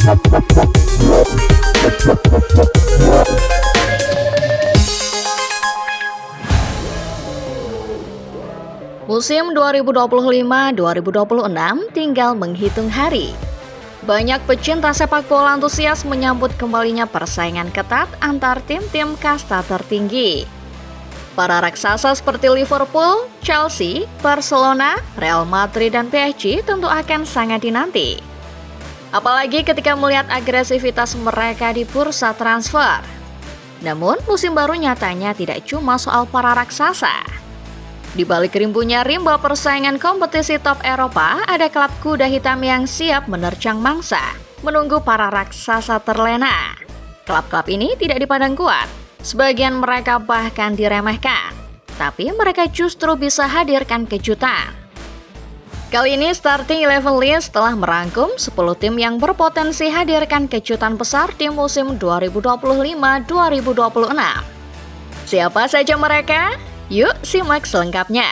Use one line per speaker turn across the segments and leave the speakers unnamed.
Musim 2025-2026 tinggal menghitung hari. Banyak pecinta sepak bola antusias menyambut kembalinya persaingan ketat antar tim-tim kasta tertinggi. Para raksasa seperti Liverpool, Chelsea, Barcelona, Real Madrid, dan PSG tentu akan sangat dinanti. Apalagi ketika melihat agresivitas mereka di bursa transfer. Namun, musim baru nyatanya tidak cuma soal para raksasa. Di balik rimbunya rimba persaingan kompetisi top Eropa, ada klub kuda hitam yang siap menerjang mangsa, menunggu para raksasa terlena. Klub-klub ini tidak dipandang kuat, sebagian mereka bahkan diremehkan, tapi mereka justru bisa hadirkan kejutan. Kali ini Starting 11 List telah merangkum 10 tim yang berpotensi hadirkan kejutan besar di musim 2025-2026. Siapa saja mereka? Yuk simak selengkapnya.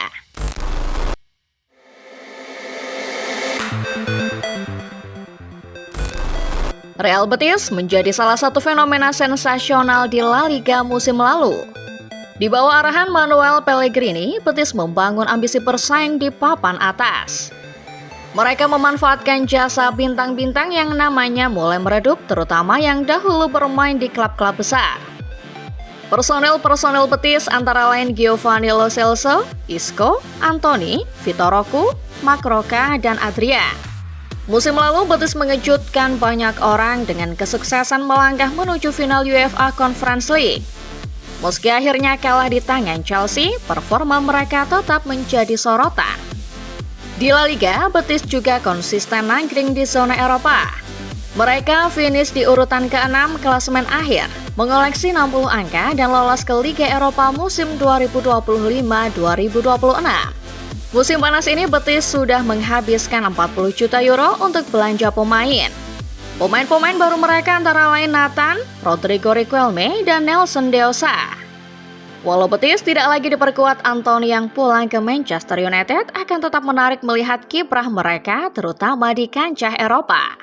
Real Betis menjadi salah satu fenomena sensasional di La Liga musim lalu. Di bawah arahan Manuel Pellegrini, Betis membangun ambisi bersaing di papan atas. Mereka memanfaatkan jasa bintang-bintang yang namanya mulai meredup, terutama yang dahulu bermain di klub-klub besar. Personel Betis antara lain Giovanni Lo Celso, Isco, Anthony, Vitor Roque, Marc Roca, dan Adrian. Musim lalu Betis mengejutkan banyak orang dengan kesuksesan melangkah menuju final UEFA Conference League. Meski akhirnya kalah di tangan Chelsea, performa mereka tetap menjadi sorotan. Di La Liga, Betis juga konsisten nangkring di zona Eropa. Mereka finish di urutan ke-6 klasemen akhir, mengoleksi 60 angka dan lolos ke Liga Eropa musim 2025-2026. Musim panas ini Betis sudah menghabiskan 40 juta euro untuk belanja pemain. Pemain-pemain baru mereka antara lain Nathan, Rodrigo Riquelme, dan Nelson De Osa. Walau Betis tidak lagi diperkuat, Anthony yang pulang ke Manchester United akan tetap menarik melihat kiprah mereka terutama di kancah Eropa.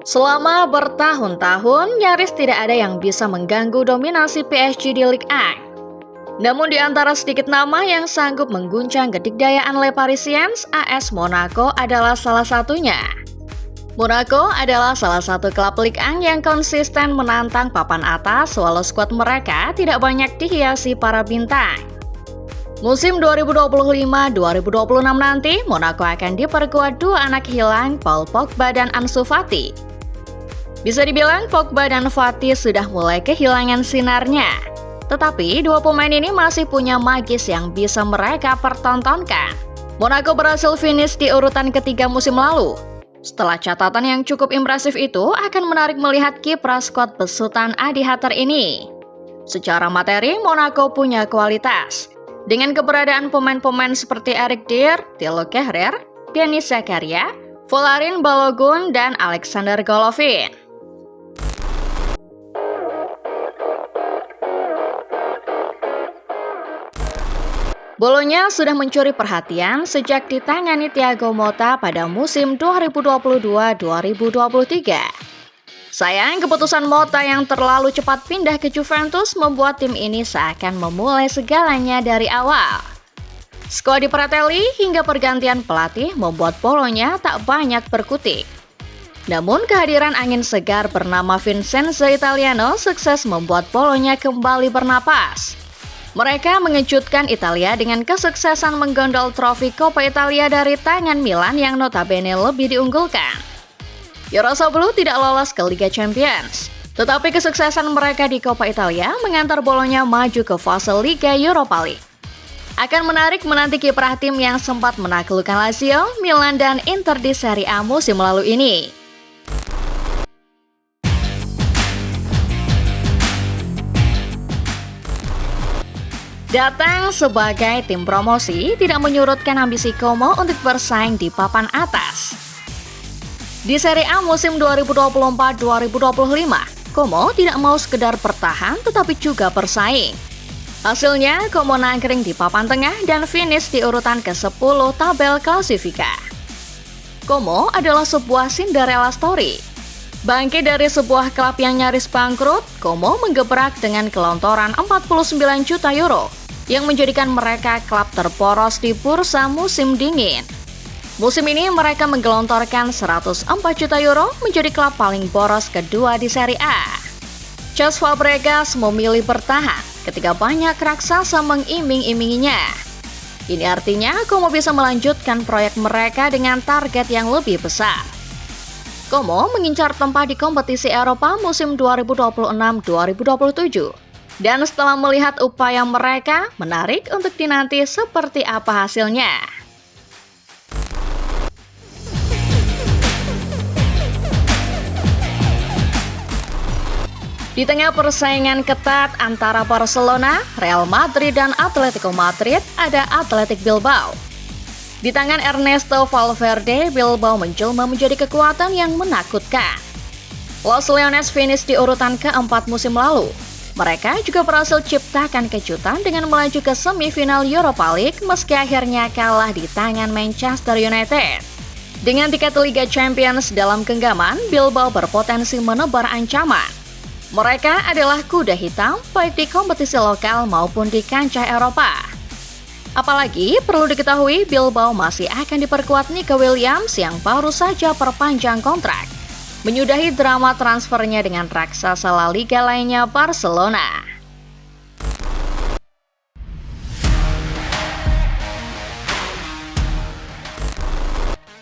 Selama bertahun-tahun, nyaris tidak ada yang bisa mengganggu dominasi PSG di Ligue 1. Namun di antara sedikit nama yang sanggup mengguncang kedikdayaan Les Parisiens, AS Monaco adalah salah satunya. Monaco adalah salah satu klub Ligue 1 yang konsisten menantang papan atas walau skuad mereka tidak banyak dihiasi para bintang. Musim 2025-2026 nanti, Monaco akan diperkuat dua anak hilang, Paul Pogba dan Ansu Fati. Bisa dibilang Pogba dan Fati sudah mulai kehilangan sinarnya. Tetapi dua pemain ini masih punya magis yang bisa mereka pertontonkan. Monaco berhasil finish di urutan ketiga musim lalu. Setelah catatan yang cukup impresif itu akan menarik melihat kiprah skuad besutan Adi Hatter ini. Secara materi, Monaco punya kualitas. Dengan keberadaan pemain-pemain seperti Eric Dier, Thilo Kehrer, Denis Zakaria, Folarin Balogun, dan Alexander Golovin. Bologna sudah mencuri perhatian sejak ditangani Thiago Motta pada musim 2022-2023. Sayang, keputusan Motta yang terlalu cepat pindah ke Juventus membuat tim ini seakan memulai segalanya dari awal. Skuad di Prattelli hingga pergantian pelatih membuat Bologna tak banyak berkutik. Namun kehadiran angin segar bernama Vincenzo Italiano sukses membuat Bologna kembali bernapas. Mereka mengejutkan Italia dengan kesuksesan menggondol trofi Coppa Italia dari tangan Milan yang notabene lebih diunggulkan. Rossoblu tidak lolos ke Liga Champions, tetapi kesuksesan mereka di Coppa Italia mengantar Bologna maju ke fase Liga Europa League. Akan menarik menanti kiprah tim yang sempat menaklukkan Lazio, Milan, dan Inter di Serie A musim lalu ini. Datang sebagai tim promosi tidak menyurutkan ambisi Como untuk bersaing di papan atas. Di Serie A musim 2024-2025, Como tidak mau sekedar bertahan tetapi juga bersaing. Hasilnya, Como nangkring di papan tengah dan finish di urutan ke-10 tabel klasifika. Como adalah sebuah Cinderella story. Bangkit dari sebuah klub yang nyaris bangkrut, Como menggebrak dengan gelontoran 49 juta euro yang menjadikan mereka klub terporos di bursa musim dingin. Musim ini mereka menggelontorkan 104 juta euro menjadi klub paling boros kedua di Serie A. Cesc Fabregas memilih bertahan ketika banyak raksasa mengiming-iminginya. Ini artinya Como bisa melanjutkan proyek mereka dengan target yang lebih besar. Como mengincar tempat di kompetisi Eropa musim 2026-2027. Dan setelah melihat upaya mereka, menarik untuk dinanti seperti apa hasilnya. Di tengah persaingan ketat antara Barcelona, Real Madrid, dan Atletico Madrid, ada Athletic Bilbao. Di tangan Ernesto Valverde, Bilbao menjelma menjadi kekuatan yang menakutkan. Los Leones finish di urutan keempat musim lalu. Mereka juga berhasil ciptakan kejutan dengan melaju ke semifinal Europa League meski akhirnya kalah di tangan Manchester United. Dengan tiket Liga Champions dalam genggaman, Bilbao berpotensi menebar ancaman. Mereka adalah kuda hitam baik di kompetisi lokal maupun di kancah Eropa. Apalagi perlu diketahui Bilbao masih akan diperkuat Nico Williams yang baru saja perpanjang kontrak, menyudahi drama transfernya dengan raksasa La Liga lainnya Barcelona.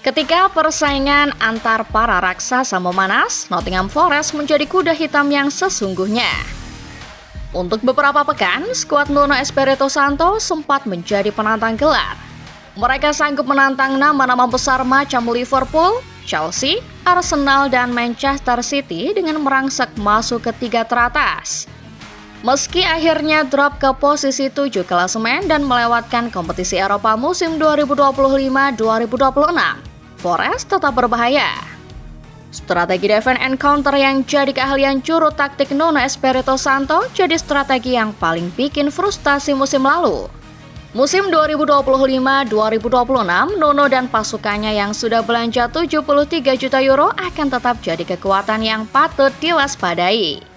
Ketika persaingan antar para raksasa memanas, Nottingham Forest menjadi kuda hitam yang sesungguhnya. Untuk beberapa pekan, skuad Nuno Espirito Santo sempat menjadi penantang gelar. Mereka sanggup menantang nama-nama besar macam Liverpool, Chelsea, Arsenal, dan Manchester City dengan merangsek masuk ke 3 teratas. Meski akhirnya drop ke posisi 7 klasemen dan melewatkan kompetisi Eropa musim 2025-2026, Forest tetap berbahaya. Strategi defense and counter yang jadi keahlian juru taktik Nuno Espirito Santo jadi strategi yang paling bikin frustasi musim lalu. Musim 2025-2026, Nuno dan pasukannya yang sudah belanja 73 juta euro akan tetap jadi kekuatan yang patut diwaspadai.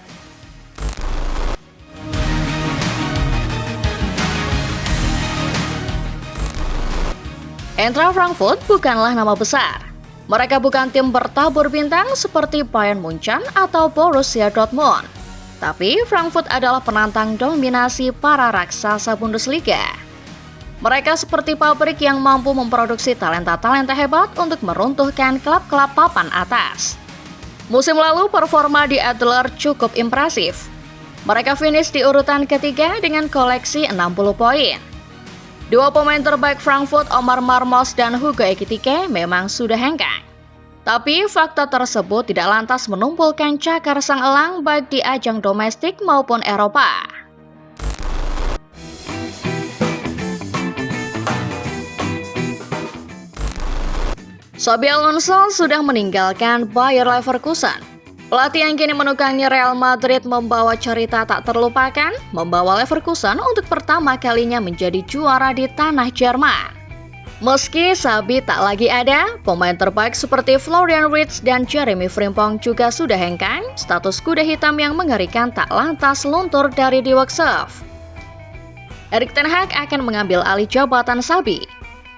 Eintracht Frankfurt bukanlah nama besar. Mereka bukan tim bertabur bintang seperti Bayern Munchen atau Borussia Dortmund. Tapi Frankfurt adalah penantang dominasi para raksasa Bundesliga. Mereka seperti pabrik yang mampu memproduksi talenta-talenta hebat untuk meruntuhkan klub-klub papan atas. Musim lalu performa di Adler cukup impresif. Mereka finish di urutan ketiga dengan koleksi 60 poin. Dua pemain terbaik Frankfurt, Omar Marmos dan Hugo Ekitike, memang sudah hengkang. Tapi fakta tersebut tidak lantas menumpulkan cakar sang elang baik di ajang domestik maupun Eropa. Xabi Alonso sudah meninggalkan Bayer Leverkusen. Pelatih yang kini menukangi Real Madrid membawa cerita tak terlupakan, membawa Leverkusen untuk pertama kalinya menjadi juara di tanah Jerman. Meski Xabi tak lagi ada, pemain terbaik seperti Florian Wirtz dan Jeremy Frimpong juga sudah hengkang, status kuda hitam yang mengerikan tak lantas luntur dari Die Workshop. Erik ten Hag akan mengambil alih jabatan Xabi.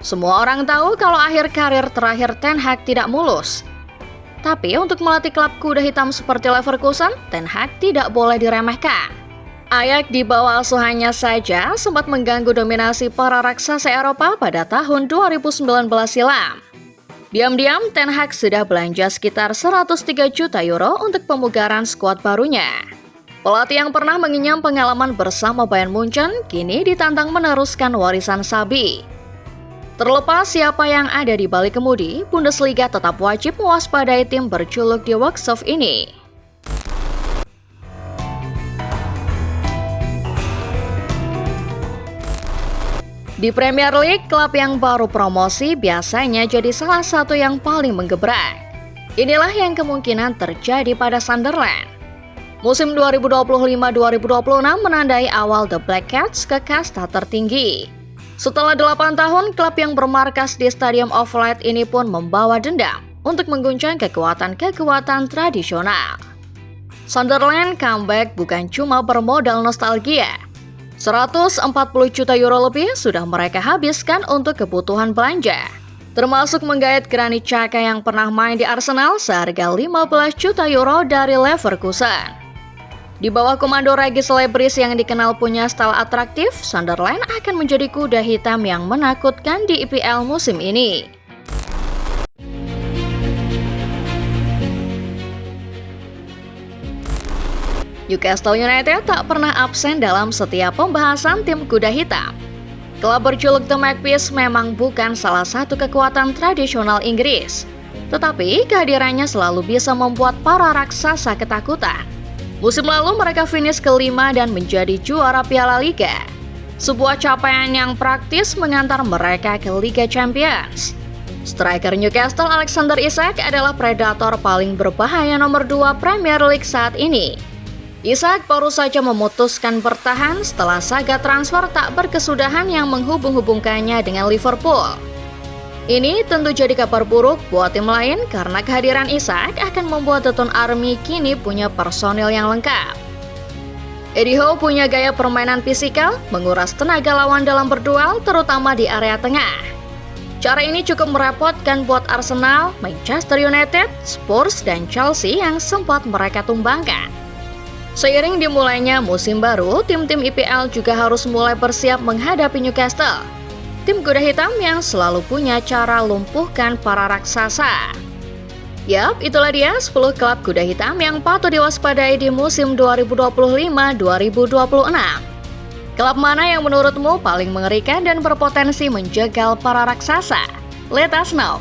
Semua orang tahu kalau akhir karir terakhir Ten Hag tidak mulus. Tapi untuk melatih klub kuda hitam seperti Leverkusen, Ten Hag tidak boleh diremehkan. Ajax di bawah asuhannya saja sempat mengganggu dominasi para raksasa Eropa pada tahun 2019 silam. Diam-diam, Ten Hag sudah belanja sekitar 103 juta euro untuk pemugaran skuad barunya. Pelatih yang pernah mengenyam pengalaman bersama Bayern Munchen, kini ditantang meneruskan warisan Xabi. Terlepas siapa yang ada di balik kemudi, Bundesliga tetap wajib mewaspadai tim berjuluk Die Workshop ini. Di Premier League, klub yang baru promosi biasanya jadi salah satu yang paling menggebrak. Inilah yang kemungkinan terjadi pada Sunderland. Musim 2025-2026 menandai awal The Black Cats ke kasta tertinggi. Setelah 8 tahun, klub yang bermarkas di Stadium of Light ini pun membawa dendam untuk mengguncang kekuatan tradisional. Sunderland comeback bukan cuma bermodal nostalgia. 140 juta euro lebih sudah mereka habiskan untuk kebutuhan belanja, termasuk menggait Granit Xhaka yang pernah main di Arsenal seharga 15 juta euro dari Leverkusen. Di bawah komando Regis Lebris yang dikenal punya style atraktif, Sunderland akan menjadi kuda hitam yang menakutkan di IPL musim ini. Newcastle United tak pernah absen dalam setiap pembahasan tim kuda hitam. Klub berjuluk The Magpies memang bukan salah satu kekuatan tradisional Inggris, tetapi kehadirannya selalu bisa membuat para raksasa ketakutan. Musim lalu mereka finish kelima dan menjadi juara Piala Liga, sebuah capaian yang praktis mengantar mereka ke Liga Champions. Striker Newcastle Alexander Isak adalah predator paling berbahaya nomor 2 Premier League saat ini. Isak baru saja memutuskan bertahan setelah saga transfer tak berkesudahan yang menghubung-hubungkannya dengan Liverpool. Ini tentu jadi kabar buruk buat tim lain karena kehadiran Isak akan membuat The Town Army kini punya personil yang lengkap. Eddie Howe punya gaya permainan fisikal, menguras tenaga lawan dalam berduel, terutama di area tengah. Cara ini cukup merepotkan buat Arsenal, Manchester United, Spurs, dan Chelsea yang sempat mereka tumbangkan. Seiring dimulainya musim baru, tim-tim IPL juga harus mulai bersiap menghadapi Newcastle, tim kuda hitam yang selalu punya cara lumpuhkan para raksasa. Yap, itulah dia 10 klub kuda hitam yang patut diwaspadai di musim 2025-2026. Klub mana yang menurutmu paling mengerikan dan berpotensi menjegal para raksasa? Let us know.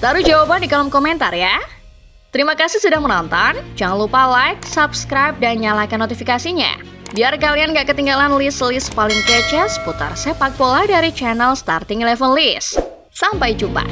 Taruh jawaban di kolom komentar ya. Terima kasih sudah menonton. Jangan lupa like, subscribe, dan nyalakan notifikasinya, biar kalian gak ketinggalan list-list paling kece seputar sepak bola dari channel Starting 11 List. Sampai jumpa!